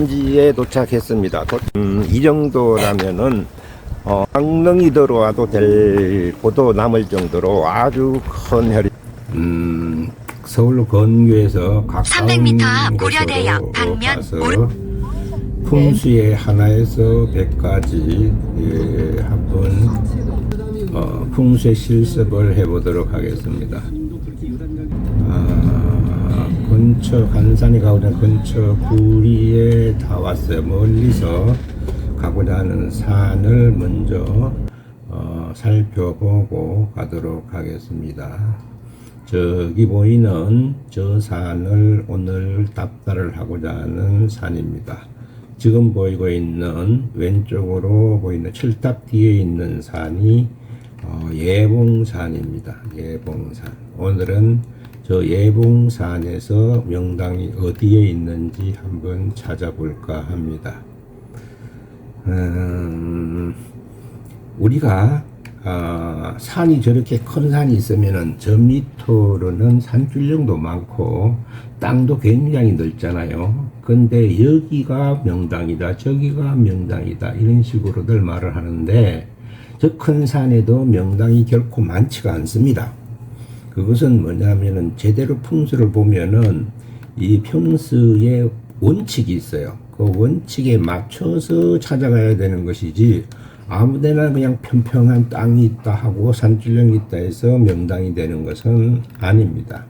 지에 도착했습니다. 이 정도라면은 강릉이 들어와도 될 고도 남을 정도로 아주 큰 혈이. 서울 건교에서 가까운 300m 앞 고려대역 방면 가서 풍수의 하나에서 100까지 한번 풍수의 실습을 해보도록 하겠습니다. 근처 간산이 가고자 근처 구리에 다 왔어요. 멀리서 가고자 하는 산을 먼저 살펴보고 가도록 하겠습니다. 저기 보이는 저 산을 오늘 답사를 하고자 하는 산입니다. 지금 보이고 있는 왼쪽으로 보이는 철탑 뒤에 있는 산이 예봉산입니다. 예봉산. 오늘은 저 예봉산에서 명당이 어디에 있는지 한번 찾아볼까 합니다. 우리가 산이 저렇게 큰 산이 있으면은 저 밑으로는 산줄령도 많고 땅도 굉장히 넓잖아요. 근데 여기가 명당이다, 저기가 명당이다 이런 식으로들 말을 하는데 저 큰 산에도 명당이 결코 많지가 않습니다. 그것은 뭐냐면은 제대로 풍수를 보면은 이 평수의 원칙이 있어요. 그 원칙에 맞춰서 찾아가야 되는 것이지 아무데나 그냥 평평한 땅이 있다 하고 산줄령이 있다 해서 명당이 되는 것은 아닙니다.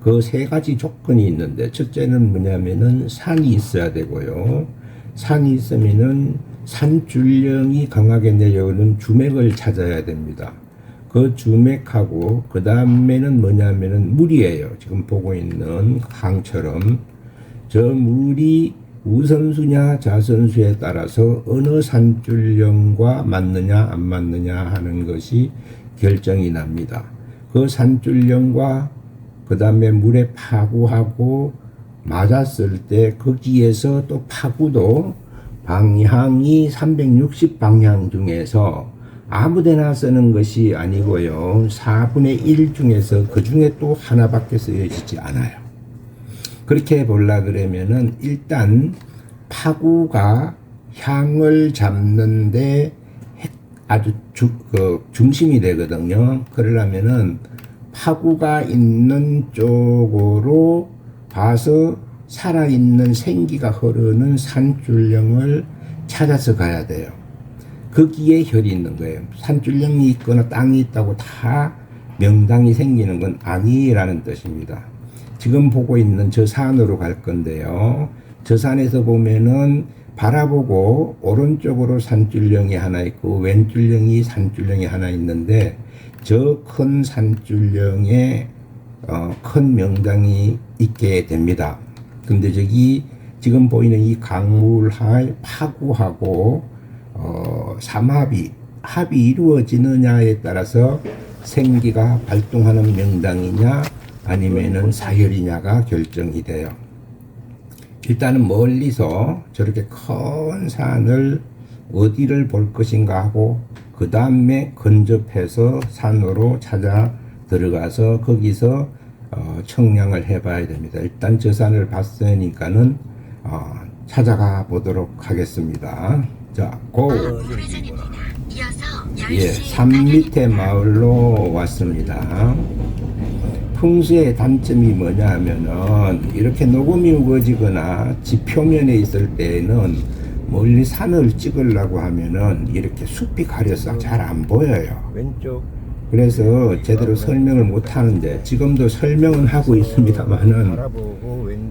그 세 가지 조건이 있는데 첫째는 뭐냐면은 산이 있어야 되고요. 산이 있으면은 산줄령이 강하게 내려오는 주맥을 찾아야 됩니다. 그 주맥하고 그 다음에는 뭐냐면은 물이에요. 지금 보고 있는 강처럼 저 물이 우선수냐 자선수에 따라서 어느 산줄령과 맞느냐 안 맞느냐 하는 것이 결정이 납니다. 그 산줄령과 그 다음에 물의 파구하고 맞았을 때 거기에서 또 파구도 방향이 360 방향 중에서 아무데나 쓰는 것이 아니고요. 4분의 1 중에서 그 중에 또 하나밖에 쓰여지지 않아요. 그렇게 보려 그러면은 일단 파구가 향을 잡는데 아주 중심이 되거든요. 그러려면은 파구가 있는 쪽으로 봐서 살아있는 생기가 흐르는 산줄령을 찾아서 가야 돼요. 거기에 혈이 있는 거예요. 산줄령이 있거나 땅이 있다고 다 명당이 생기는 건 아니라는 뜻입니다. 지금 보고 있는 저 산으로 갈 건데요. 저 산에서 보면은 바라보고 오른쪽으로 산줄령이 하나 있고 왼줄령이 산줄령이 하나 있는데 저 큰 산줄령에 큰 명당이 있게 됩니다. 근데 저기 지금 보이는 이 강물하의 파구하고 삼합이 이루어지느냐에 따라서 생기가 발동하는 명당이냐 아니면은 사혈이냐가 결정이 돼요. 일단은 멀리서 저렇게 큰 산을 어디를 볼 것인가 하고 그 다음에 근접해서 산으로 찾아 들어가서 거기서 청량을 해봐야 됩니다. 일단 저 산을 봤으니까는 찾아가 보도록 하겠습니다. 자, 고! 예, 산 밑에 마을로 왔습니다. 풍수의 단점이 뭐냐 하면은 이렇게 녹음이 우거지거나 지 표면에 있을 때에는 멀리 산을 찍으려고 하면은 이렇게 숲이 가려서 잘 안 보여요. 왼쪽. 그래서 제대로 설명을 못 하는데 지금도 설명은 하고 있습니다만은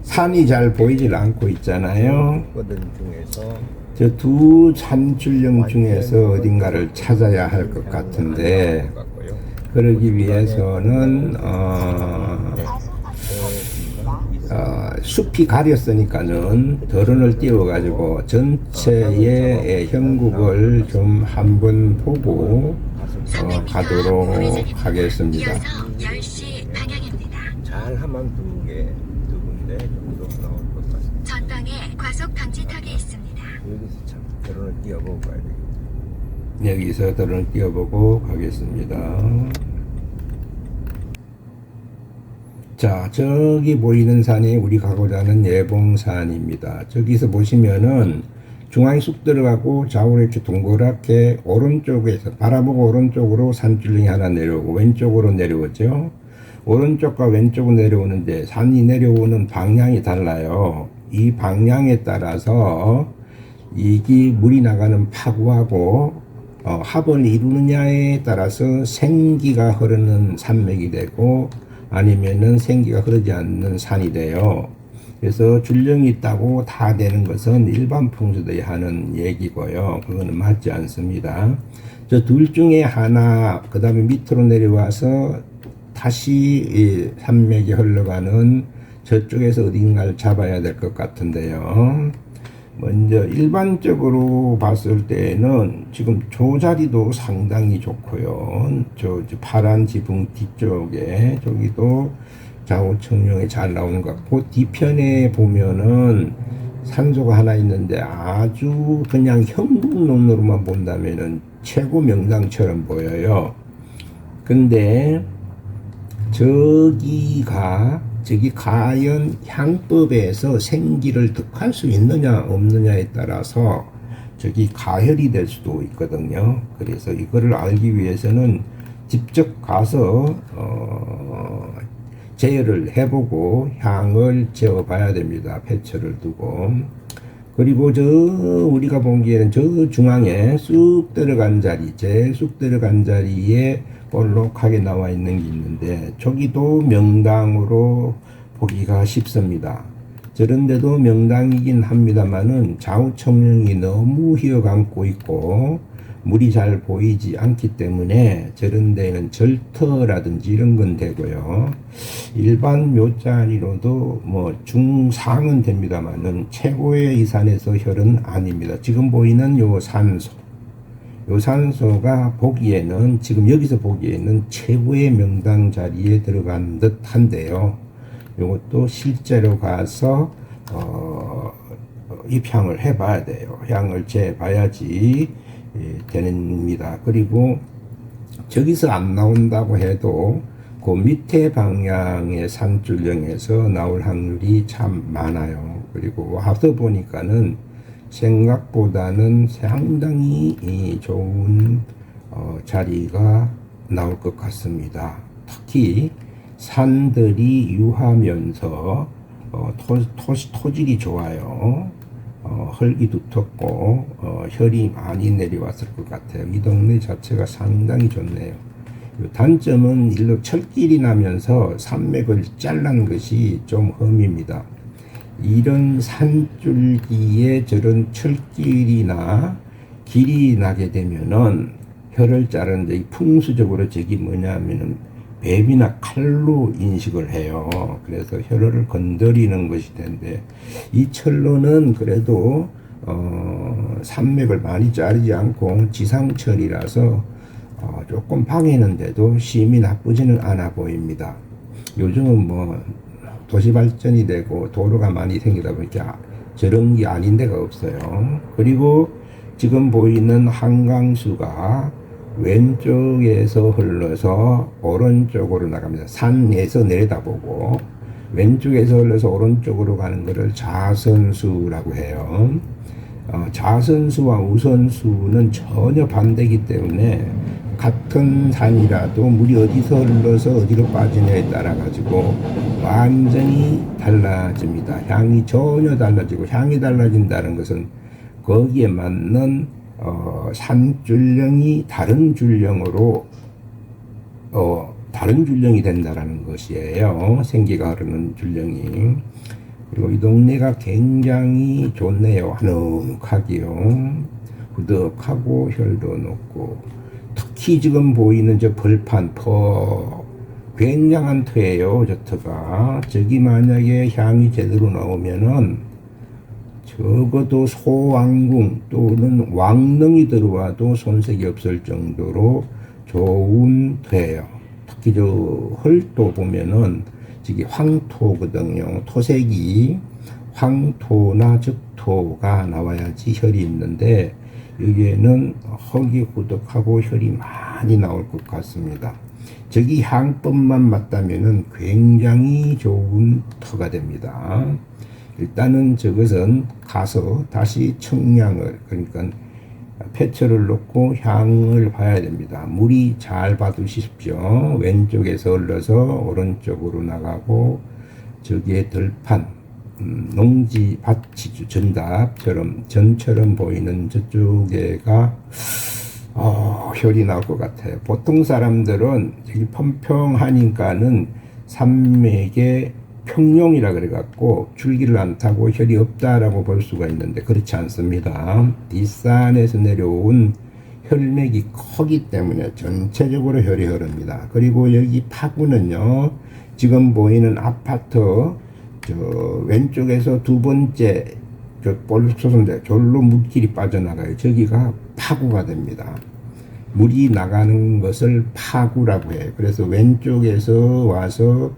산이 잘 보이질 않고 있잖아요. 저 두 산줄령 중에서 어딘가를 찾아야 할 것 같은데 그러기 위해서는 숲이 가렸으니까는 드론을 띄워가지고 전체의 형국을 좀 한번 보고 가도록 하겠습니다. 10시 방향입니다. 잘 하면 두 군데 정도 나올 것 같습니다. 전방에 과속 방지턱이 있습니다. 여기서 참 드론을 띄워보고 가야 되겠다. 여기서 드론을 띄워보고 가겠습니다. 자, 저기 보이는 산이 우리 가고자 하는 예봉산입니다. 저기서 보시면은 중앙에 쑥 들어가고 좌우로 이렇게 동그랗게 오른쪽에서 바라보고 오른쪽으로 산줄링이 하나 내려오고 왼쪽으로 내려오죠. 오른쪽과 왼쪽으로 내려오는데 산이 내려오는 방향이 달라요. 이 방향에 따라서 이게 물이 나가는 파구하고 합을 이루느냐에 따라서 생기가 흐르는 산맥이 되고 아니면은 생기가 흐르지 않는 산이 돼요. 그래서 줄령이 있다고 다 되는 것은 일반 풍수들이 하는 얘기고요. 그거는 맞지 않습니다. 저 둘 중에 하나, 그 다음에 밑으로 내려와서 다시 이 산맥이 흘러가는 저쪽에서 어딘가를 잡아야 될 것 같은데요. 먼저 일반적으로 봤을 때는 지금 저 자리도 상당히 좋고요. 저 파란 지붕 뒤쪽에 저기도 좌우 청룡이 잘 나오는 것 같고 뒤편에 보면은 산소가 하나 있는데 아주 그냥 현국 눈으로만 본다면은 최고 명당처럼 보여요. 근데 저기 과연 향법에서 생기를 득할 수 있느냐 없느냐에 따라서 저기 가혈이 될 수도 있거든요. 그래서 이거를 알기 위해서는 직접 가서 제어를 해보고 향을 재어봐야 됩니다. 배철을 두고. 그리고 우리가 보기에는 저 중앙에 쑥 들어간 자리, 제일 쑥 들어간 자리에 볼록하게 나와 있는 게 있는데 저기도 명당으로 보기가 쉽습니다. 저런데도 명당이긴 합니다만은 좌우 청룡이 너무 휘어감고 있고 물이 잘 보이지 않기 때문에 저런 데는 절터라든지 이런 건 되고요. 일반 묘자리로도 뭐 중상은 됩니다만은 최고의 이 산에서 혈은 아닙니다. 지금 보이는 요 산소가 보기에는 지금 여기서 보기에는 최고의 명당 자리에 들어간 듯 한데요. 요것도 실제로 가서 입향을 해봐야 돼요. 향을 재봐야지 됩니다. 그리고 저기서 안 나온다고 해도 그 밑에 방향의 산줄령에서 나올 확률이 참 많아요. 그리고 와서 보니까는 생각보다는 상당히 좋은 자리가 나올 것 같습니다. 특히 산들이 유하면서 토질이 좋아요. 흙이 두텁고 혈이 많이 내려왔을 것 같아요. 이 동네 자체가 상당히 좋네요. 단점은 일로 철길이 나면서 산맥을 잘라는 것이 좀 흠입니다. 이런 산줄기에 저런 철길이나 길이 나게 되면은 혀를 자르는데 풍수적으로 저기 뭐냐면은 뱀이나 칼로 인식을 해요. 그래서 혀를 건드리는 것이 되는데 이 철로는 그래도 산맥을 많이 자르지 않고 지상철이라서 조금 방해는데도 심히 나쁘지는 않아 보입니다. 요즘은 뭐 도시 발전이 되고 도로가 많이 생기다 보니까 저런 게 아닌 데가 없어요. 그리고 지금 보이는 한강수가 왼쪽에서 흘러서 오른쪽으로 나갑니다. 산에서 내려다보고 왼쪽에서 흘러서 오른쪽으로 가는 것을 좌선수라고 해요. 좌선수와 우선수는 전혀 반대이기 때문에 같은 산이라도 물이 어디서 흘러서 어디로 빠지냐에 따라 가지고 완전히 달라집니다. 향이 전혀 달라지고 향이 달라진다는 것은 거기에 맞는 산줄령이 다른 줄령으로 다른 줄령이 된다라는 것이에요. 생기가 흐르는 줄령이. 그리고 이 동네가 굉장히 좋네요. 한옥하기요. 후덕하고 혈도 높고 특히 지금 보이는 저 벌판 굉장한 터예요. 저 터가 저기 만약에 향이 제대로 나오면은 적어도 소왕궁 또는 왕릉이 들어와도 손색이 없을 정도로 좋은 터예요. 특히 저 헐도 보면은 저기 황토거든요. 토색이 황토나 적토가 나와야지 혈이 있는데 여기에는 흙이 후덕하고 혈이 많이 나올 것 같습니다. 저기 향법만 맞다면은 굉장히 좋은 터가 됩니다. 일단은 저것은 가서 다시 청량을, 그러니까 패처를 넣고 향을 봐야 됩니다. 물이 잘 봐두십시오. 왼쪽에서 흘러서 오른쪽으로 나가고, 저기에 들판, 농지 밭이 전답처럼, 전처럼 보이는 저쪽에가 혈이 나올 것 같아요. 보통 사람들은 저기 평평하니까는 산맥에 평룡이라 그래갖고 줄기를 안 타고 혈이 없다라고 볼 수가 있는데 그렇지 않습니다. 뒷산에서 내려온 혈맥이 크기 때문에 전체적으로 혈이 흐릅니다. 그리고 여기 파구는요, 지금 보이는 아파트 저 왼쪽에서 두 번째 저 볼소선데 절로 물길이 빠져나가요. 저기가 파구가 됩니다. 물이 나가는 것을 파구라고 해요. 그래서 왼쪽에서 와서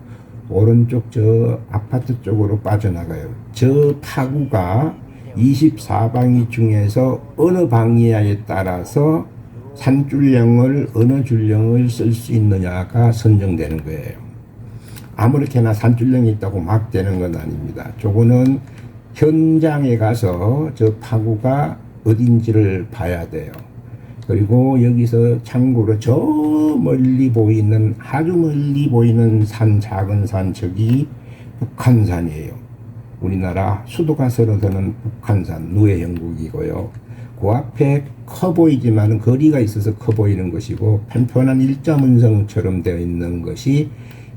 오른쪽 저 아파트 쪽으로 빠져나가요. 저 파구가 24방위 중에서 어느 방위냐에 따라서 산줄령을 어느 줄령을 쓸 수 있느냐가 선정되는 거예요. 아무렇게나 산줄령이 있다고 막 되는 건 아닙니다. 저거는 현장에 가서 저 파구가 어딘지를 봐야 돼요. 그리고 여기서 참고로 저 멀리 보이는, 아주 멀리 보이는 산, 작은 산, 저기 북한산이에요. 우리나라 수도가 서러드는 북한산, 누에 형국이고요. 그 앞에 커 보이지만 거리가 있어서 커 보이는 것이고, 편편한 일자문성처럼 되어 있는 것이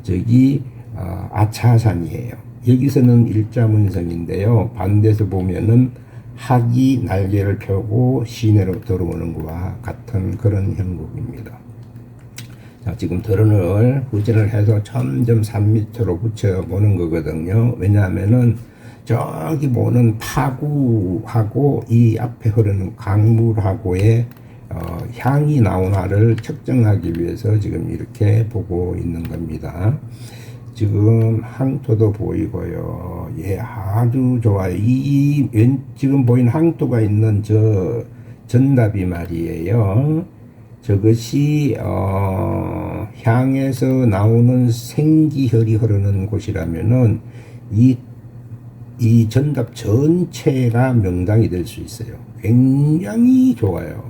저기 아차산이에요. 여기서는 일자문성인데요. 반대에서 보면은 학이 날개를 펴고 시내로 들어오는 것과 같은 그런 형국입니다. 자, 지금 드론을 후진을 해서 점점 3m로 붙여보는 거거든요. 왜냐하면은 저기 보는 파구하고 이 앞에 흐르는 강물하고의 향이 나오나를 측정하기 위해서 지금 이렇게 보고 있는 겁니다. 지금 항토도 보이고요. 예, 아주 좋아요. 지금 보이는 항토가 있는 저 전답이 말이에요. 저것이 향에서 나오는 생기혈이 흐르는 곳이라면은 이 전답 전체가 명당이 될 수 있어요. 굉장히 좋아요.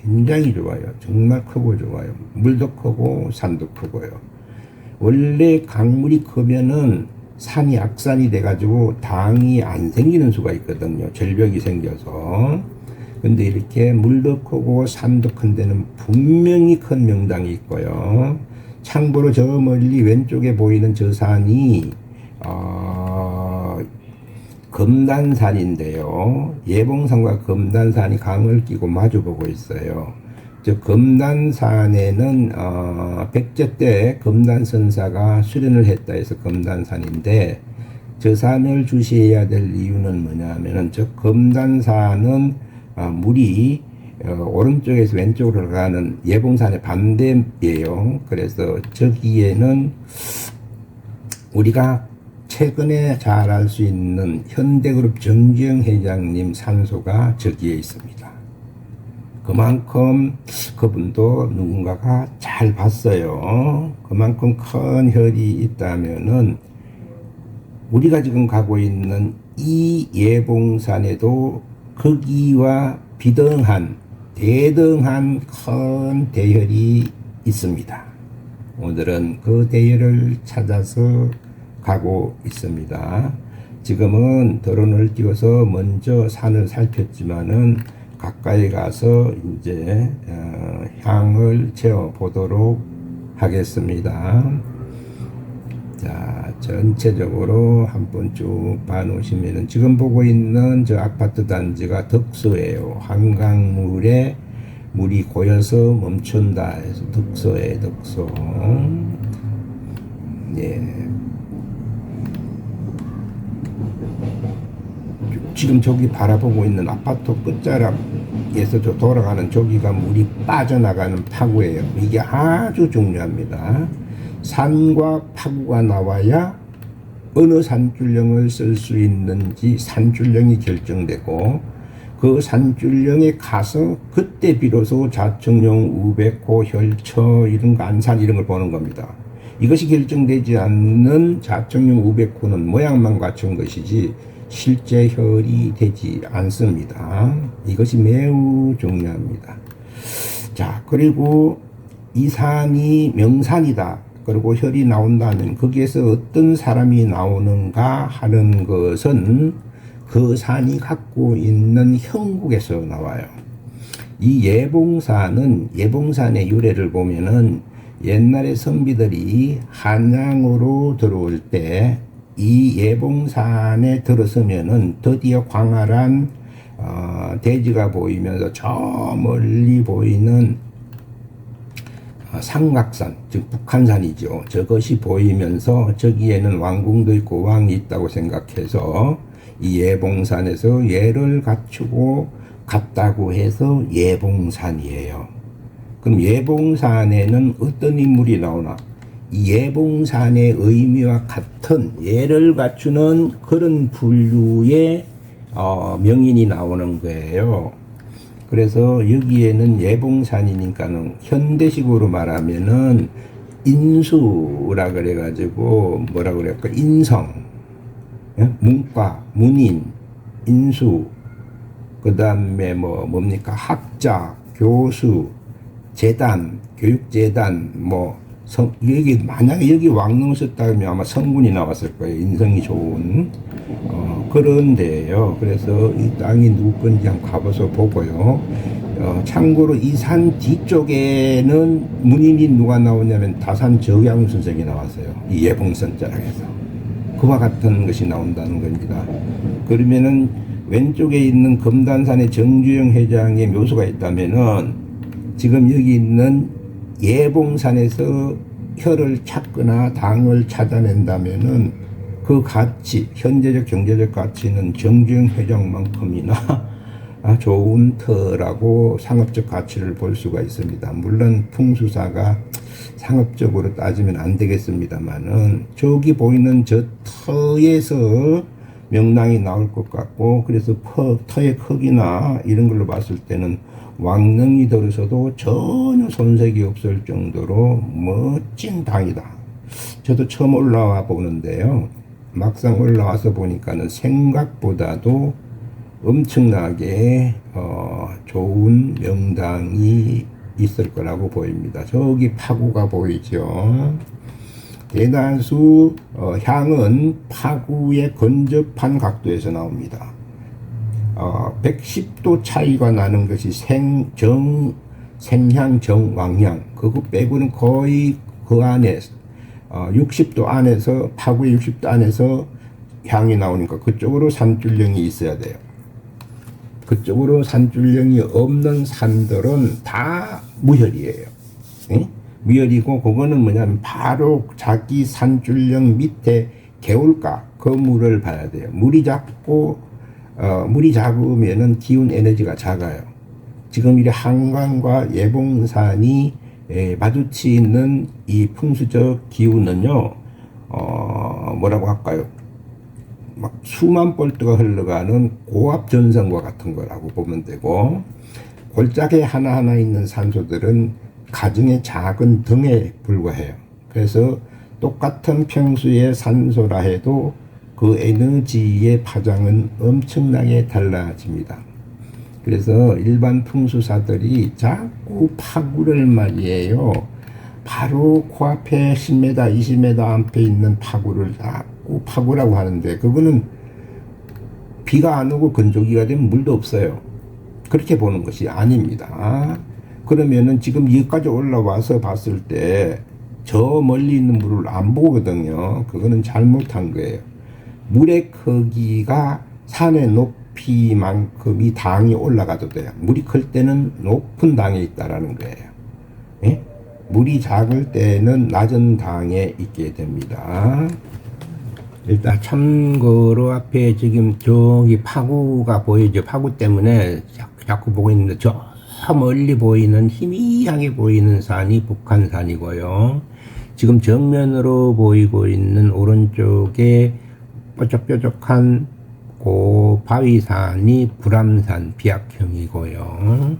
굉장히 좋아요. 정말 크고 좋아요. 물도 크고 산도 크고요. 원래 강물이 크면은 산이 악산이 돼가지고 당이 안 생기는 수가 있거든요. 절벽이 생겨서. 근데 이렇게 물도 크고 산도 큰 데는 분명히 큰 명당이 있고요. 참고로 저 멀리 왼쪽에 보이는 저 산이 금단산인데요. 예봉산과 금단산이 강을 끼고 마주보고 있어요. 저 금단산에는 백제 때 금단선사가 수련을 했다 해서 금단산인데, 저 산을 주시해야 될 이유는 뭐냐면은 저 금단산은 물이 오른쪽에서 왼쪽으로 가는 예봉산의 반대예요. 그래서 저기에는 우리가 최근에 잘 알 수 있는 현대그룹 정지영 회장님 산소가 저기에 있습니다. 그만큼 그분도 누군가가 잘 봤어요. 그만큼 큰 혈이 있다면은 우리가 지금 가고 있는 이 예봉산에도 거기와 비등한 대등한 큰 대혈이 있습니다. 오늘은 그 대혈을 찾아서 가고 있습니다. 지금은 드론을 띄워서 먼저 산을 살폈지만은 가까이 가서 이제 향을 채워 보도록 하겠습니다. 자, 전체적으로 한번 쭉 봐놓으시면은 지금 보고 있는 저 아파트 단지가 덕소예요. 한강물에 물이 고여서 멈춘다 해서 덕소에 덕소. 예. 지금 저기 바라보고 있는 아파트 끝자락에서 돌아가는 저기가 물이 빠져나가는 파구예요. 이게 아주 중요합니다. 산과 파구가 나와야 어느 산줄령을 쓸 수 있는지 산줄령이 결정되고, 그 산줄령에 가서 그때 비로소 자청령, 우백호, 혈처, 이런 거 안산 이런 걸 보는 겁니다. 이것이 결정되지 않는 자청령, 우백호는 모양만 갖춘 것이지 실제 혈이 되지 않습니다. 이것이 매우 중요합니다. 자, 그리고 이 산이 명산이다. 그리고 혈이 나온다면 거기에서 어떤 사람이 나오는가 하는 것은 그 산이 갖고 있는 형국에서 나와요. 이 예봉산의 유래를 보면은 옛날에 선비들이 한양으로 들어올 때 이 예봉산에 들어서면은 드디어 광활한 대지가 보이면서 저 멀리 보이는 삼각산, 즉 북한산이죠. 저것이 보이면서 저기에는 왕궁도 있고 왕이 있다고 생각해서 이 예봉산에서 예를 갖추고 갔다고 해서 예봉산이에요. 그럼 예봉산에는 어떤 인물이 나오나? 이 예봉산의 의미와 같은 예를 갖추는 그런 분류의 명인이 나오는 거예요. 그래서 여기에는 예봉산이니까는 현대식으로 말하면은 인수라 그래가지고 뭐라 그럴까? 인성, 문과, 문인, 인수, 그 다음에 뭡니까? 학자, 교수, 재단, 교육재단, 여기, 만약에 여기 왕릉 썼다면 아마 성군이 나왔을 거예요. 인성이 좋은. 그런 데예요. 그래서 이 땅이 누구 건지 한번 가봐서 보고요. 참고로 이 산 뒤쪽에는 문인이 누가 나오냐면 다산 저양훈 선생이 나왔어요. 이 예봉선자락에서. 그와 같은 것이 나온다는 겁니다. 그러면은 왼쪽에 있는 금단산의 정주영 회장의 묘소가 있다면은 지금 여기 있는 예봉산에서 혈을 찾거나 당을 찾아낸다면은 그 가치, 현재적 경제적 가치는 정주영 회장만큼이나 좋은 터라고 상업적 가치를 볼 수가 있습니다. 물론 풍수사가 상업적으로 따지면 안 되겠습니다만은 저기 보이는 저 터에서 명랑이 나올 것 같고, 그래서 터의 크기나 이런 걸로 봤을 때는 왕릉이 들어서도 전혀 손색이 없을 정도로 멋진 당이다. 저도 처음 올라와 보는데요. 막상 올라와서 보니까는 생각보다도 엄청나게 좋은 명당이 있을 거라고 보입니다. 저기 파구가 보이죠. 대다수 향은 파구의 근접한 각도에서 나옵니다. 110도 차이가 나는 것이 생향, 정왕향. 그거 빼고는 거의 그 안에 60도 안에서, 파구의 60도 안에서 향이 나오니까 그쪽으로 산줄령이 있어야 돼요. 그쪽으로 산줄령이 없는 산들은 다 무혈이에요. 예? 무혈이고, 그거는 뭐냐면 바로 자기 산줄령 밑에 개울가, 그 물을 봐야 돼요. 물이 작으면은 기운 에너지가 작아요. 지금 이 한강과 예봉산이 마주치 있는 이 풍수적 기운은요, 뭐라고 할까요? 막 수만 볼트가 흘러가는 고압 전선과 같은 거라고 보면 되고, 골짜기 하나하나 있는 산소들은 가정의 작은 등에 불과해요. 그래서 똑같은 평수의 산소라 해도 그 에너지의 파장은 엄청나게 달라집니다. 그래서 일반 풍수사들이 자꾸 파구를 말이에요. 바로 코앞에 10m, 20m 앞에 있는 파구를 자꾸 파구라고 하는데, 그거는 비가 안 오고 건조기가 되면 물도 없어요. 그렇게 보는 것이 아닙니다. 그러면은 지금 여기까지 올라와서 봤을 때 저 멀리 있는 물을 안 보거든요. 그거는 잘못한 거예요. 물의 크기가 산의 높이만큼이 당이 올라가도 돼요. 물이 클 때는 높은 당에 있다라는 거예요. 예? 물이 작을 때는 낮은 당에 있게 됩니다. 일단 참고로 앞에 지금 저기 파구가 보이죠. 파구 때문에 자꾸 보고 있는데 저 멀리 보이는 희미하게 보이는 산이 북한산이고요. 지금 정면으로 보이고 있는 오른쪽에 뾰족뾰족한 같고 바위산이 불암산 비악형이고요.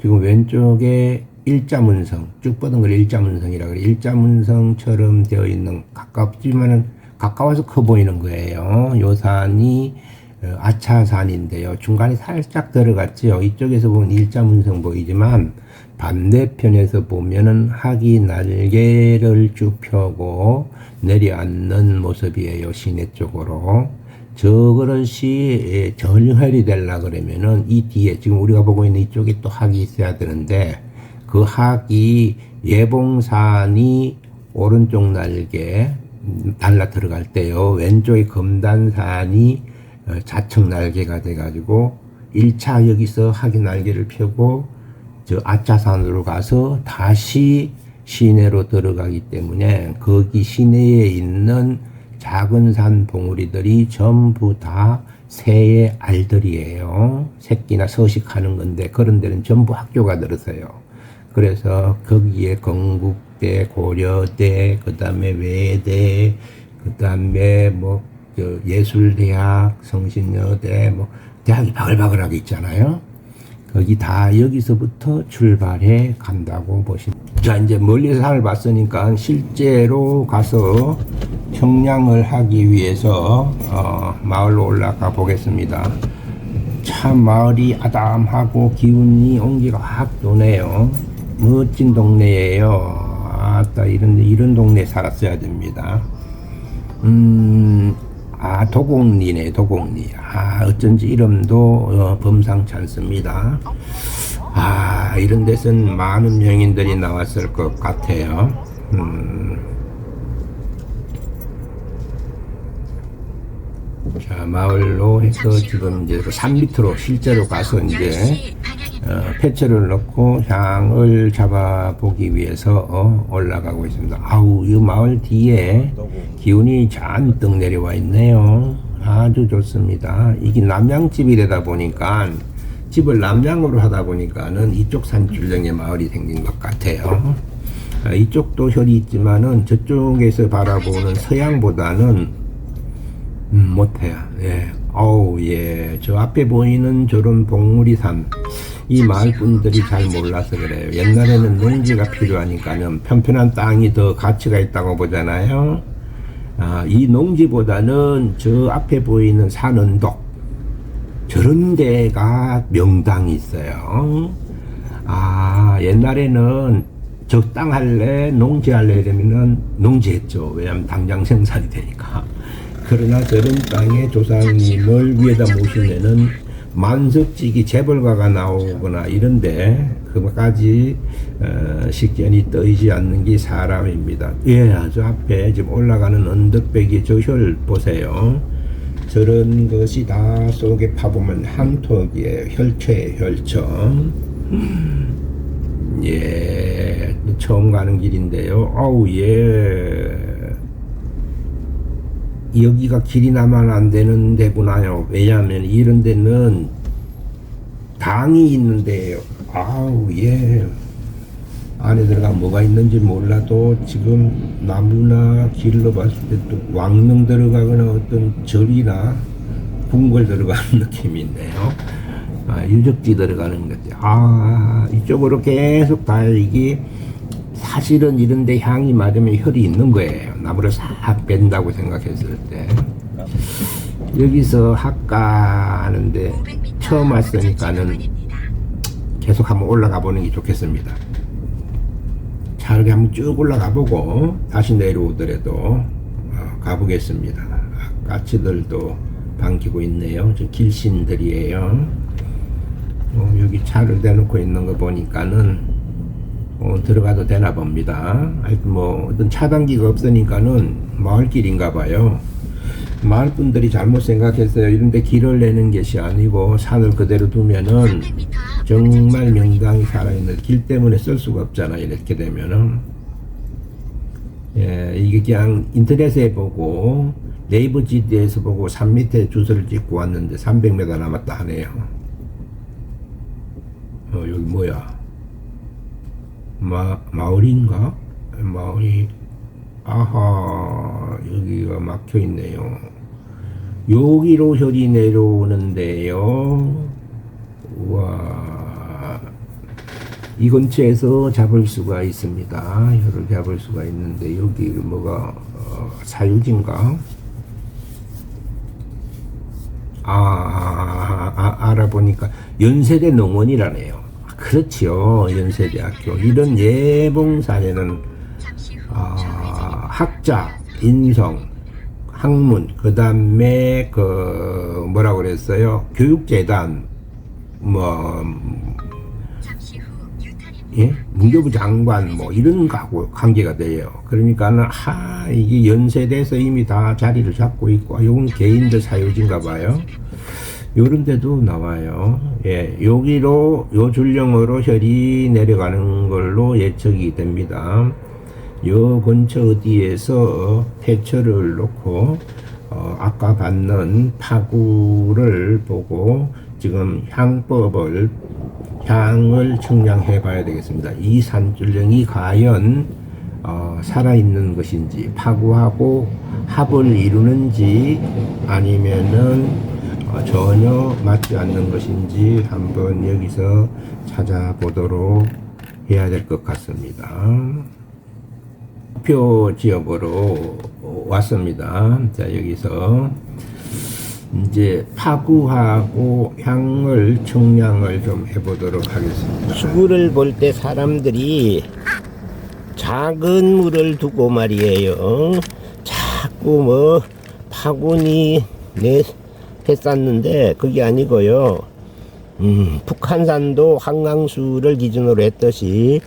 지금 왼쪽에 일자문성, 쭉 뻗은 걸 일자문성이라고 그래요. 일자문성처럼 되어 있는, 가깝지만은 가까워서 커 보이는 거예요. 요 산이 아차산인데요. 중간에 살짝 들어갔죠. 이쪽에서 보면 일자문성 보이지만 반대편에서 보면은 학이 날개를 쭉 펴고 내려앉는 모습이에요. 시내 쪽으로. 저것이 전혈이 되려 그러면은 이 뒤에 지금 우리가 보고 있는 이쪽에 또 학이 있어야 되는데, 그 학이 예봉산이 오른쪽 날개 달라 들어갈 때요, 왼쪽에 금단산이 좌측 날개가 돼가지고 1차 여기서 학이 날개를 펴고 저 아차산으로 가서 다시 시내로 들어가기 때문에 거기 시내에 있는 작은 산 봉우리들이 전부 다 새의 알들이에요. 새끼나 서식하는 건데 그런 데는 전부 학교가 들어서요. 그래서 거기에 건국대, 고려대, 그 다음에 외대, 그 다음에 뭐 예술대학, 성신여대, 뭐 대학이 바글바글하게 있잖아요. 거기 다 여기서부터 출발해 간다고 보시면. 자, 이제 멀리서 산을 봤으니까 실제로 가서 평량을 하기 위해서 마을로 올라가 보겠습니다. 참 마을이 아담하고 기운이 온기가 확 도네요. 멋진 동네예요. 아따, 이런 동네에 살았어야 됩니다. 도곡리네, 도곡리. 어쩐지 이름도 범상치 않습니다. 이런 데선 많은 명인들이 나왔을 것 같아요. 자, 마을로 해서 지금 이제 산 밑으로 실제로 가서 이제 패처를 넣고 향을 잡아보기 위해서 올라가고 있습니다. 이 마을 뒤에 기운이 잔뜩 내려와 있네요. 아주 좋습니다. 이게 남양집이 되다 보니까, 집을 남양으로 하다 보니까는 이쪽 산줄령의 마을이 생긴 것 같아요. 이쪽도 혈이 있지만은 저쪽에서 바라보는 서양보다는 못해요. 예. 예. 저 앞에 보이는 저런 봉우리산, 이 마을 분들이 잘 몰라서 그래요. 옛날에는 농지가 필요하니까는 편편한 땅이 더 가치가 있다고 보잖아요. 이 농지보다는 저 앞에 보이는 산언덕, 저런 데가 명당이 있어요. 옛날에는 저 땅 할래, 농지 할래 이러면은 농지했죠. 왜냐면 당장 생산이 되니까. 그러나 저런 땅에 조상님을 위에다 모시면은 만석지기 재벌가가 나오거나 이런데 그까지 식견이 떠이지 않는 게 사람입니다. 저 앞에 지금 올라가는 언덕배기 저 혈 보세요. 저런 것이 다 속에 파보면 한톡이에요. 혈처예요, 혈처. 처음 가는 길인데요. 여기가 길이 나면 안 되는 데구나요. 왜냐하면 이런 데는 당이 있는 데예요. 안에 들어가면 뭐가 있는지 몰라도 지금 나무나 길로 봤을 때 또 왕릉 들어가거나 어떤 절이나 궁궐 들어가는 느낌이 있네요. 유적지 들어가는 거지. 이쪽으로 계속 가야 이게 사실은 이런데 향이 맞으면 혈이 있는 거예요. 나무를 싹 뺀다고 생각했을 때. 여기서 학가하는데 처음 왔으니까는 계속 한번 올라가 보는 게 좋겠습니다. 자, 이렇게 한번 쭉 올라가 보고 다시 내려오더라도 가보겠습니다. 까치들도 반기고 있네요. 저 길신들이에요. 여기 차를 대놓고 있는 거 보니까는 들어가도 되나 봅니다. 하여튼 어떤 차단기가 없으니까는 마을길인가 봐요. 마을 분들이 잘못 생각했어요. 이런데 길을 내는 것이 아니고 산을 그대로 두면은 정말 명당이 살아있는, 길 때문에 쓸 수가 없잖아요. 이렇게 되면은. 이게 그냥 인터넷에 보고 네이버 GD에서 보고 산 밑에 주소를 찍고 왔는데 300m 남았다 하네요. 여기 뭐야? 마을인가? 마을이 아하, 여기가 막혀 있네요. 여기로 혈이 내려오는데요. 우와, 이 근처에서 잡을 수가 있습니다. 혈을 잡을 수가 있는데 여기 뭐가 사유지인가? 알아보니까 연세대 농원이라네요. 그렇지요. 연세대학교. 이런 예봉산에는 잠시 후 학자, 인성, 학문, 그 다음에 뭐라고 그랬어요? 교육재단, 잠시 후 유턴입니다. 예? 문교부 장관 이런 거하고 관계가 돼요. 그러니까는 이게 연세대에서 이미 다 자리를 잡고 있고, 이건 개인들 사유지인가 봐요. 요런 데도 나와요. 예, 여기로 요 줄령으로 혈이 내려가는 걸로 예측이 됩니다. 요 근처 어디에서 폐처를 놓고 아까 받는 파구를 보고 지금 향을 측량해 봐야 되겠습니다. 이 산줄령이 과연 살아있는 것인지, 파구하고 합을 이루는지, 아니면은 전혀 맞지 않는 것인지 한번 여기서 찾아보도록 해야 될 것 같습니다. 목표 지역으로 왔습니다. 자, 여기서 이제 파구하고 향을 측량을 좀 해보도록 하겠습니다. 수구를 볼 때 사람들이 작은 물을 두고 말이에요. 자꾸 파군이 했었는데 그게 아니고요. 북한산도 한강수를 기준으로 했듯이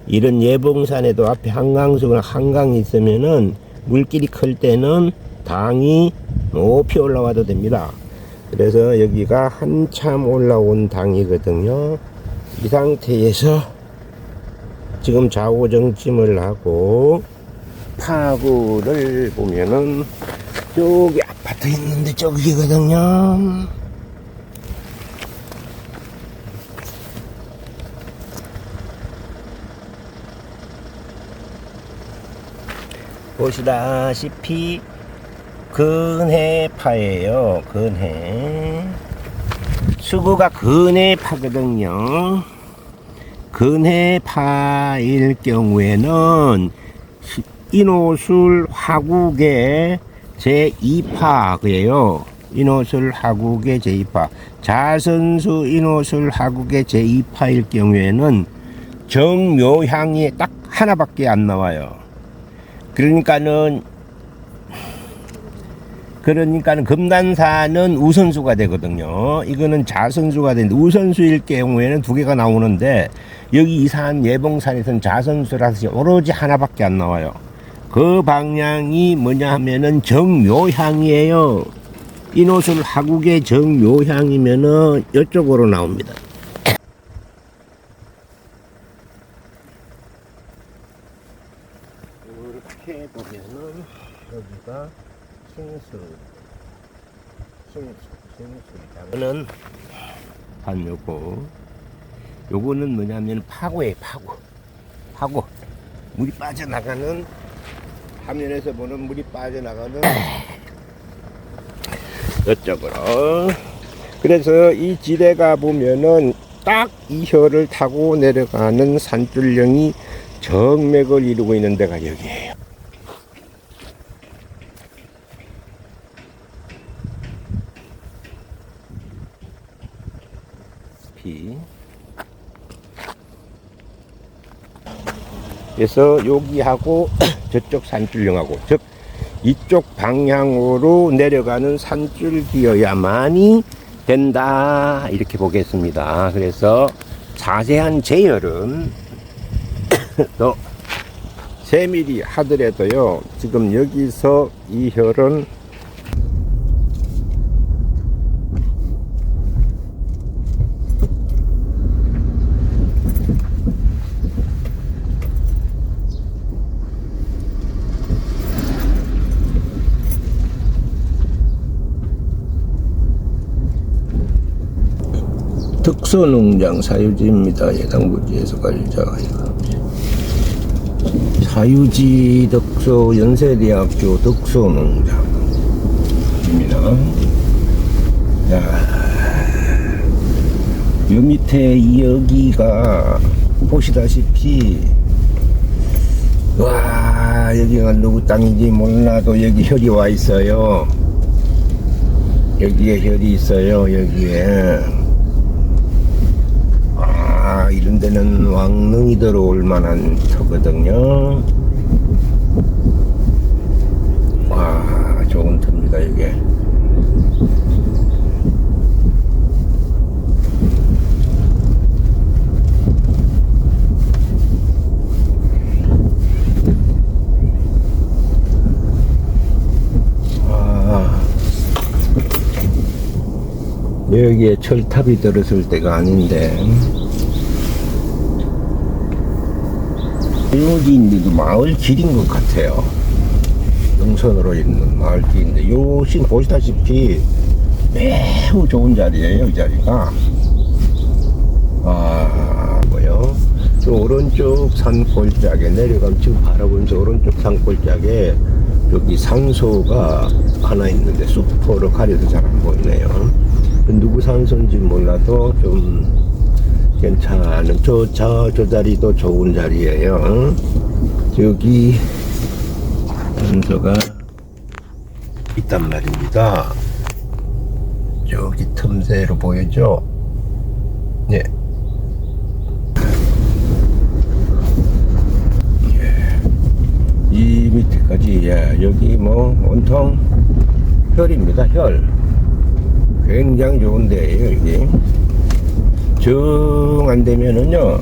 이런 예봉산에도 앞에 한강이 있으면은 물길이 클 때는 당이 높이 올라와도 됩니다. 그래서 여기가 한참 올라온 당이거든요. 이 상태에서 지금 좌우정침을 하고 파구를 보면은 저기 아파트 있는데 저기거든요. 보시다시피 근해파예요. 근해. 수구가 근해파거든요. 근해파일 경우에는 인호술 화국의 제2파예요. 인호술 화국의 제2파. 자선수 인호술 화국의 제2파일 경우에는 정묘향이 딱 하나밖에 안 나와요. 그러니까는 금단사는 우선수가 되거든요. 이거는 자선수가 되는데 우선수일 경우에는 두 개가 나오는데 여기 이 산 예봉산에서는 자선수라서 오로지 하나밖에 안 나와요. 그 방향이 뭐냐 하면은 정묘향이에요. 인호술 하국의 정묘향이면은 이쪽으로 나옵니다. 이렇게 보면은 여기가 싱수는 반 요거는 뭐냐면 파고예요. 파고 물이 빠져나가는, 화면에서 보는 물이 빠져나가는 이쪽으로. 그래서 이 지대가 보면은 딱 이 혀를 타고 내려가는 산줄령이 정맥을 이루고 있는 데가 여기에요. 그래서 여기하고 저쪽 산줄령하고, 즉 이쪽 방향으로 내려가는 산줄기여야만이 된다, 이렇게 보겠습니다. 그래서 자세한 제열은 더 세밀히 하더라도요, 지금 여기서 이 혈은 특수농장 사유지입니다. 해당 부지에서 관리자가 사유지 덕소 연세대학교 덕소농장입니다. 요 밑에 여기가 보시다시피 와 여기가 누구 땅인지 몰라도 여기 혈이 와 있어요. 여기에 혈이 있어요. 여기에 이런 데는 왕릉이 들어올 만한 터거든요. 와 좋은 터입니다. 이게 여기에 철탑이 들었을 때가 아닌데 여기 있는 마을 길인 것 같아요. 능선으로 있는 마을 길인데 요 지금 보시다시피 매우 좋은 자리예요. 이 자리가 뭐요? 저 오른쪽 산골짜기에 내려가면 지금 바라보면서 오른쪽 산골짜기에 여기 산소가 하나 있는데 수포로 가려서 잘 안 보이네요. 누구 산소인지 몰라도 좀 괜찮은 저 자리도 좋은 자리예요. 여기 산소가 있단 말입니다. 여기 틈새로 보이죠? 네. 이 밑에까지 여기 뭐 온통 혈입니다. 혈 굉장히 좋은 데예요. 이게 정 안되면은요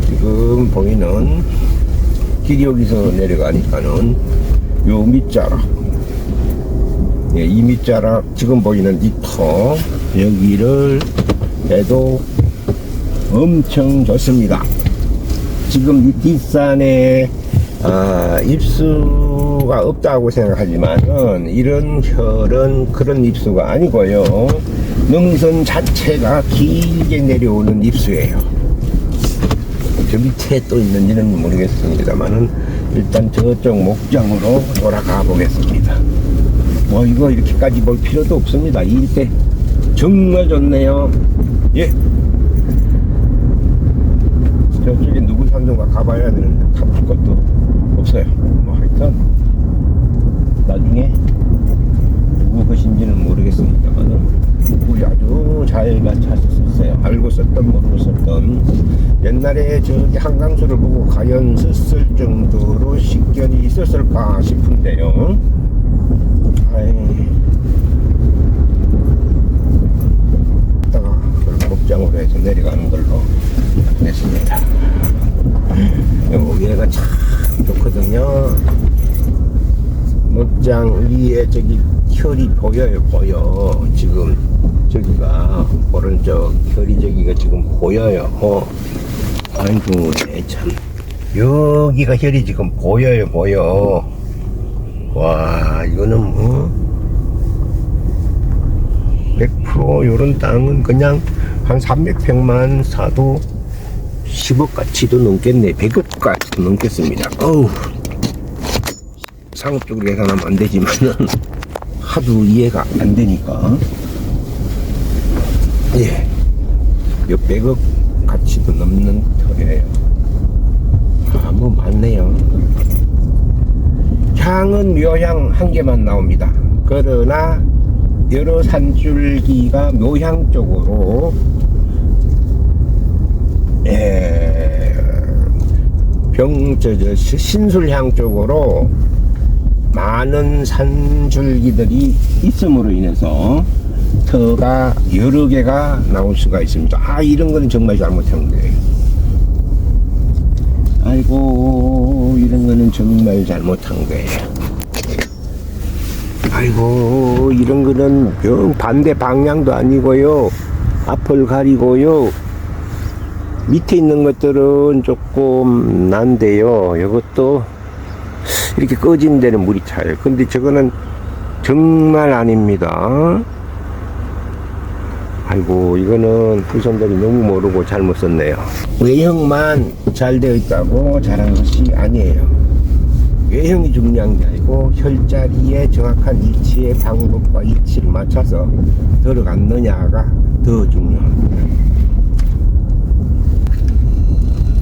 지금 보이는 길이 여기서 내려가니까는 요 밑자락 이 밑자락 지금 보이는 이 터 여기를 해도 엄청 좋습니다. 지금 이 뒷산에 입수가 없다고 생각하지만은 이런 혈은 그런 입수가 아니고요. 능선 자체가 길게 내려오는 입수예요. 저 밑에 또 있는지는 모르겠습니다만은 일단 저쪽 목장으로 돌아가 보겠습니다. 뭐 이거 이렇게까지 볼 필요도 없습니다. 이 일대 정말 좋네요. 예. 저쪽에 누구 산소가 가봐야 되는데 가볼 것도 없어요. 뭐 하여튼 나중에 누구 것인지는 모르겠습니다만은 우리 아주 잘 맞췄었어요. 알고 썼던 모르고 썼던 옛날에 저기 한강수를 보고 과연 썼을 정도로 식견이 있었을까 싶은데요. 이따가 목장으로 해서 내려가는 걸로 했습니다. 여기가 참 좋거든요. 목장 위에 저기 혈이 보여요. 보여. 지금 저기가 오른쪽 혈이 저기가 지금 보여요. 아이고 참 여기가 혈이 지금 보여요. 보여. 와 이거는 뭐 100% 요런 땅은 그냥 한 300평만 사도 10억 가치도 넘겠네. 100억 가치도 넘겠습니다. 어우 상업적으로 계산하면 안 되지만은 하도 이해가 안 되니까 예, 몇 100억 가치도 넘는 터예요. 뭐 많네요. 향은 묘향 한 개만 나옵니다. 그러나 여러 산줄기가 묘향 쪽으로 신술향 쪽으로 많은 산줄기들이 있음으로 인해서 터가 여러 개가 나올 수가 있습니다. 이런 거는 정말 잘못한 거예요. 아이고 이런 거는 정말 잘못한 거예요. 아이고 이런 거는 반대 방향도 아니고요. 앞을 가리고요. 밑에 있는 것들은 조금 난데요. 이것도 이렇게 꺼진 데는 물이 차요. 근데 저거는 정말 아닙니다. 아이고 이거는 후손들이 너무 모르고 잘못 썼네요. 외형만 잘 되어 있다고 잘한 것이 아니에요. 외형이 중요한 게 아니고 혈자리의 정확한 위치의 방법과 위치를 맞춰서 들어갔느냐가 더 중요합니다.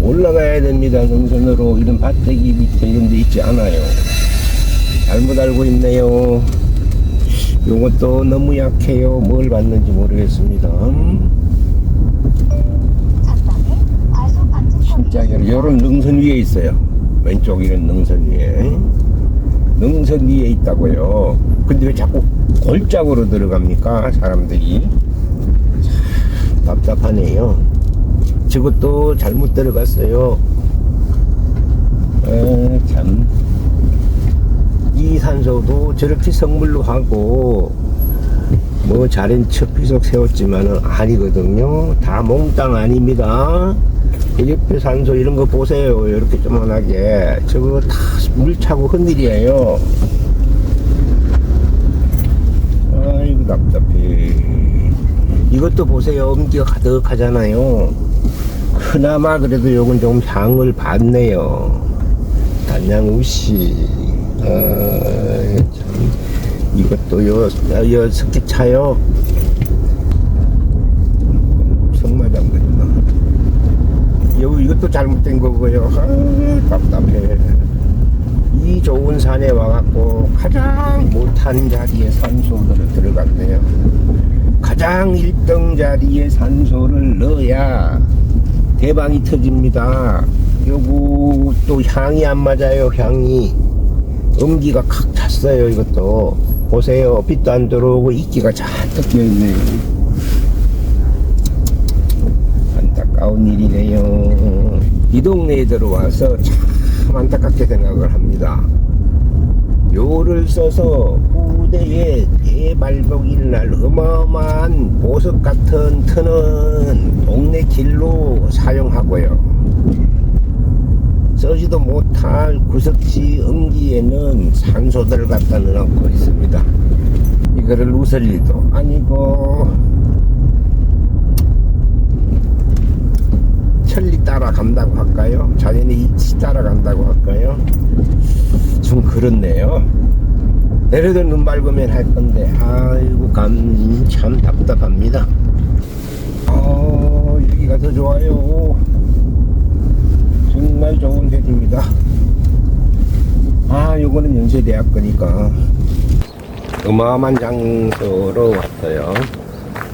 올라가야 됩니다. 능선으로. 이런 밭대기 밑에 이런 데 있지 않아요. 잘못 알고 있네요. 요것도 너무 약해요. 뭘 봤는지 모르겠습니다. 진짜 요런 능선 위에 있어요. 왼쪽 이런 능선 위에. 능선 위에 있다고요. 근데 왜 자꾸 골짝으로 들어갑니까? 사람들이. 참 답답하네요. 저것도 잘못 들어갔어요. 참. 이 산소도 저렇게 성물로 하고 뭐 잘한 척 비석 세웠지만은 아니거든요. 다 몽땅 아닙니다. 그 옆에 산소 이런 거 보세요. 이렇게 조만하게. 저거 다 물 차고 흔들이에요. 아이고 답답해. 이것도 보세요. 엄기가 가득하잖아요. 그나마 그래도 요건 좀 향을 받네요. 단양우씨. 참. 이것도 요 석기 차요. 성마장 그랬나. 이것도 잘못된 거고요. 답답해. 이 좋은 산에 와갖고 가장 못한 자리에 산소를 들어갔네요. 가장 1등 자리에 산소를 넣어야 대방이 터집니다. 요거 또 향이 안 맞아요. 향이 음기가 칵 찼어요. 이것도 보세요. 빛도 안 들어오고 이끼가 잔뜩 껴있네요. 안타까운 일이네요. 이 동네에 들어와서 참 안타깝게 생각을 합니다. 요를 써서 후대에 대발복일 날 어마어마한 보석 같은 터는 동네 길로 사용하고요. 써지도 못할 구석지 음기에는 산소들을 갖다 넣어놓고 있습니다. 이거를 웃을 일도 아니고 천리 따라간다고 할까요? 자연의 이치 따라간다고 할까요? 좀 그렇네요. 내려도 눈 맑으면 할 건데 아이고 참 답답합니다. 여기가 더 좋아요. 정말 좋은 회입니다. 요거는 연세대학 거니까 어마어마한 장소로 왔어요.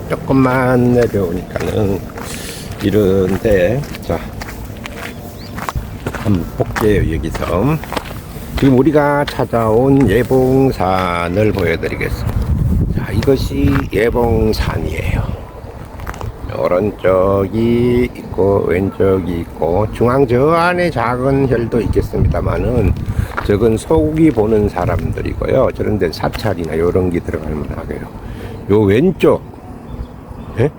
조금만 내려오니까는 이런데, 자, 한번 볼게요. 여기서 지금 우리가 찾아온 예봉산을 보여드리겠습니다. 자, 이것이 예봉산이에요. 오른쪽이 있고 왼쪽이 있고 중앙 저 안에 작은 혈도 있겠습니다만은 저건 소고기 보는 사람들이고요. 저런 데는 사찰이나 요런 게 들어갈 만하고요. 요 왼쪽, 예?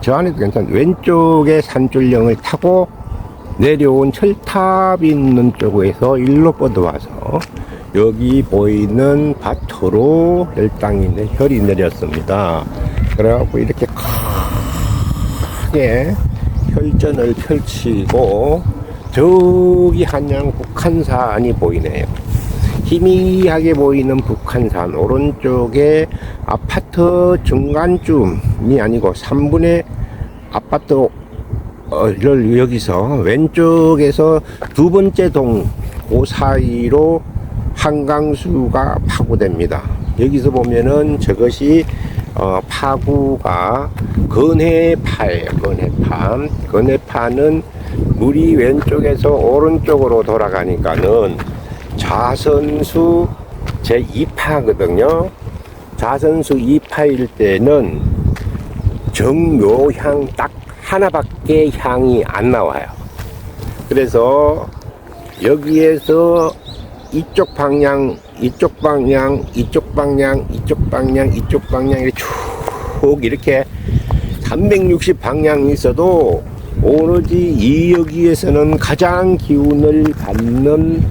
저 안에도 괜찮아요. 왼쪽에 산줄령을 타고 내려온 철탑이 있는 쪽에서 일로 뻗어와서 여기 보이는 밭으로 혈당인데 혈이 내렸습니다. 그래갖고 이렇게 크게 혈전을 펼치고 저기 한양 북한산이 보이네요. 희미하게 보이는 북한산 오른쪽에 아파트 중간쯤이 아니고 3분의 아파트를 여기서 왼쪽에서 두 번째 동 그 사이로 한강수가 파고됩니다. 여기서 보면은 저것이 파구가 건해파예요. 건해파는 물이 왼쪽에서 오른쪽으로 돌아가니까는 자선수 제2파거든요. 자선수 2파일 때는 정묘향 딱 하나밖에 향이 안 나와요. 그래서 여기에서 이쪽 방향 이쪽 방향 이렇게 쭉 이렇게 360 방향이 있어도 오로지 이 여기에서는 가장 기운을 받는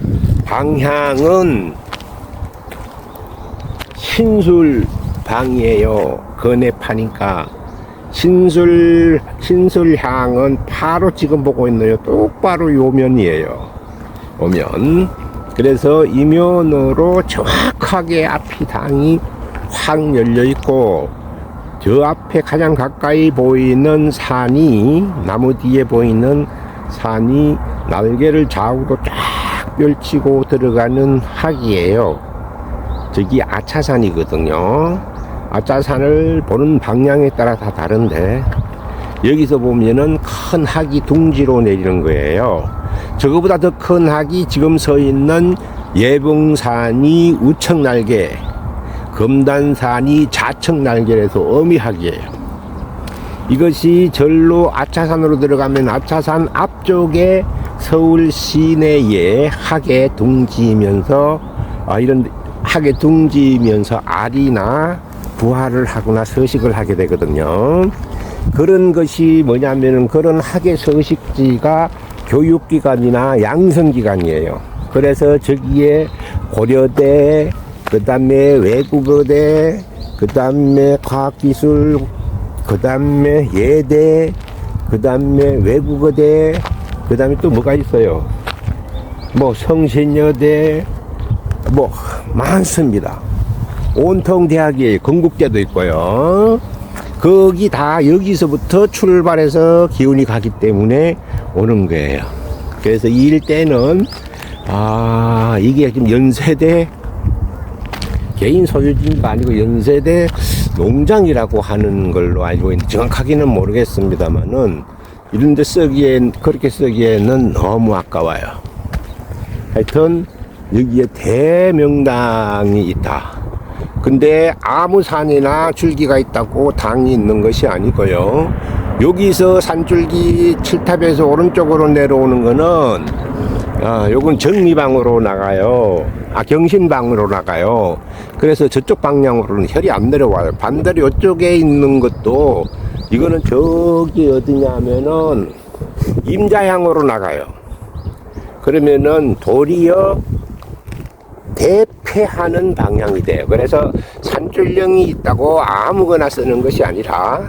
방향은 신술방이에요. 건해파니까 신술향은 바로 지금 보고 있네요. 똑바로 요면이에요. 오면 그래서 이면으로 정확하게 앞이 당이 확 열려 있고, 저 앞에 가장 가까이 보이는 산이, 나무 뒤에 보이는 산이 날개를 좌우로 쫙 펼치고 들어가는 학이에요. 저기 아차산이거든요. 아차산을 보는 방향에 따라 다 다른데, 여기서 보면은 큰 학이 둥지로 내리는 거예요. 저거보다 더 큰 학이 지금 서 있는 예봉산이 우측 날개, 금단산이 좌측 날개라서 어미학이에요. 이것이 절로 아차산으로 들어가면 아차산 앞쪽에 서울 시내에 학에 둥지면서, 이런 학에 둥지면서 알이나 부화를 하거나 서식을 하게 되거든요. 그런 것이 뭐냐면은, 그런 학의 서식지가 교육기관이나 양성기관이에요. 그래서 저기에 고려대, 그 다음에 외국어대, 그 다음에 과학기술, 그 다음에 예대, 그 다음에 외국어대, 그 다음에 또 뭐가 있어요? 뭐 성신여대, 뭐 많습니다. 온통 대학이에요. 건국대도 있고요. 거기 다 여기서부터 출발해서 기운이 가기 때문에 오는 거예요. 그래서 이 일대는 이게 지금 연세대 개인 소유지가 아니고 연세대 농장이라고 하는 걸로 알고 있는데, 정확하게는 모르겠습니다만은 이런데 그렇게 쓰기에는 너무 아까워요. 하여튼 여기에 대명당이 있다. 근데 아무 산이나 줄기가 있다고 당이 있는 것이 아니고요. 여기서 산줄기 칠탑에서 오른쪽으로 내려오는 거는, 요건 정리방으로 나가요. 경신방으로 나가요. 그래서 저쪽 방향으로는 혈이 안 내려와요. 반대로 이쪽에 있는 것도, 이거는 저기 어디냐면은 임자향으로 나가요. 그러면은 도리어 대패하는 방향이 돼요. 그래서 산줄령이 있다고 아무거나 쓰는 것이 아니라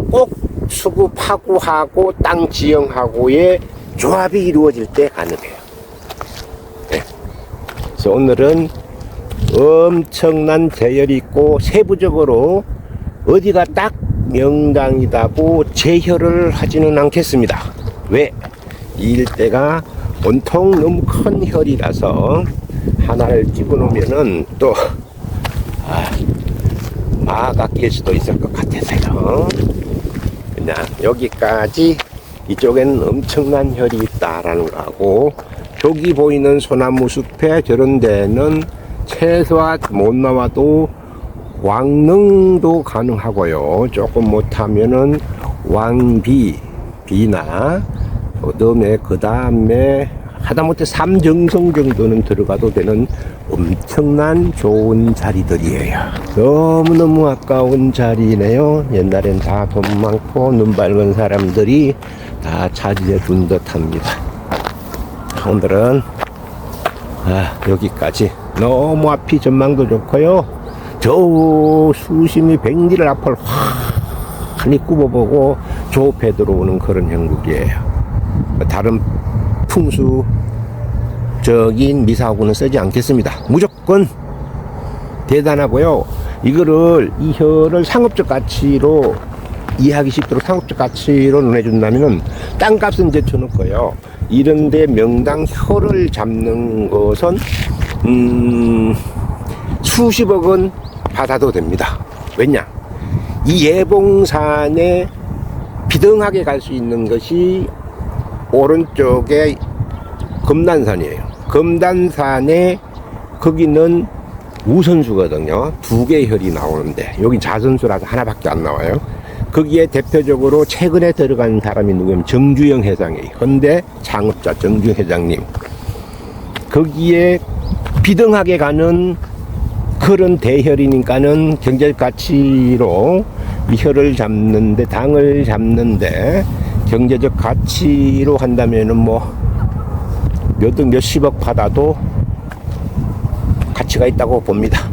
꼭 수구 파구하고 땅 지형하고의 조합이 이루어질 때 가능해요. 네. 그래서 오늘은 엄청난 대열이 있고, 세부적으로 어디가 딱 명당이다고 제혈을 하지는 않겠습니다. 왜? 이 일대가 온통 너무 큰 혈이라서 하나를 집어놓으면은 또 마가 낄 수도 있을 것 같아서요. 그냥 여기까지, 이쪽에는 엄청난 혈이 있다라는 거하고, 저기 보이는 소나무 숲에 저런 데는 최소한 못 나와도 왕릉도 가능하고요. 조금 못하면은 왕비나 그 다음에 하다못해 삼정성 정도는 들어가도 되는 엄청난 좋은 자리들이에요. 너무너무 아까운 자리네요. 옛날엔 다 돈 많고 눈 밝은 사람들이 다 차지해 둔 듯합니다. 오늘은 여기까지. 너무 앞이 전망도 좋고요. 저 수심이 100m 앞을 환히 굽어보고 조업해 들어오는 그런 형국이에요. 다른 풍수적인 미사하고는 쓰지 않겠습니다. 무조건 대단하고요. 이 혈을 상업적 가치로 이해하기 쉽도록 상업적 가치로 눈에 준다면은 땅값은 제쳐놓고요. 이런데 명당 혈을 잡는 것은 수십억 원 받아도 됩니다. 왜냐? 이 예봉산에 비등하게 갈 수 있는 것이 오른쪽에 금단산이에요. 금단산에 거기는 우선수거든요. 2개의 혈이 나오는데 여기 자선수라서 하나밖에 안 나와요. 거기에 대표적으로 최근에 들어간 사람이 누구냐면 정주영 회장이에요. 현대 창업자 정주영 회장님. 거기에 비등하게 가는 그런 대혈이니까는 경제적 가치로 이 혈을 잡는데, 당을 잡는데 경제적 가치로 한다면은 뭐 몇십억 받아도 가치가 있다고 봅니다.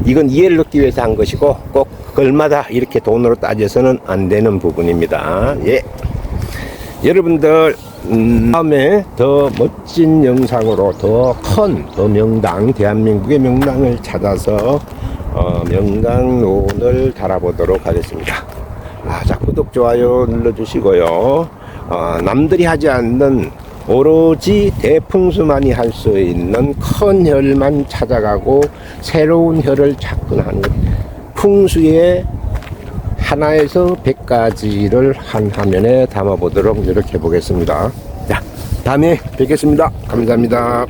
이건 이해를 얻기 위해서 한 것이고, 꼭 얼마다 이렇게 돈으로 따져서는 안 되는 부분입니다. 예. 여러분들 다음에 더 멋진 영상으로 더 큰 더 명당 대한민국의 명당을 찾아서 명당론을 달아보도록 하겠습니다. 자, 구독 좋아요 눌러주시고요. 남들이 하지 않는 오로지 대풍수만이 할 수 있는 큰 혈만 찾아가고 새로운 혈을 찾곤 하는 풍수의 하나에서 100가지를 한 화면에 담아보도록 노력해 보겠습니다. 자, 다음에 뵙겠습니다. 감사합니다.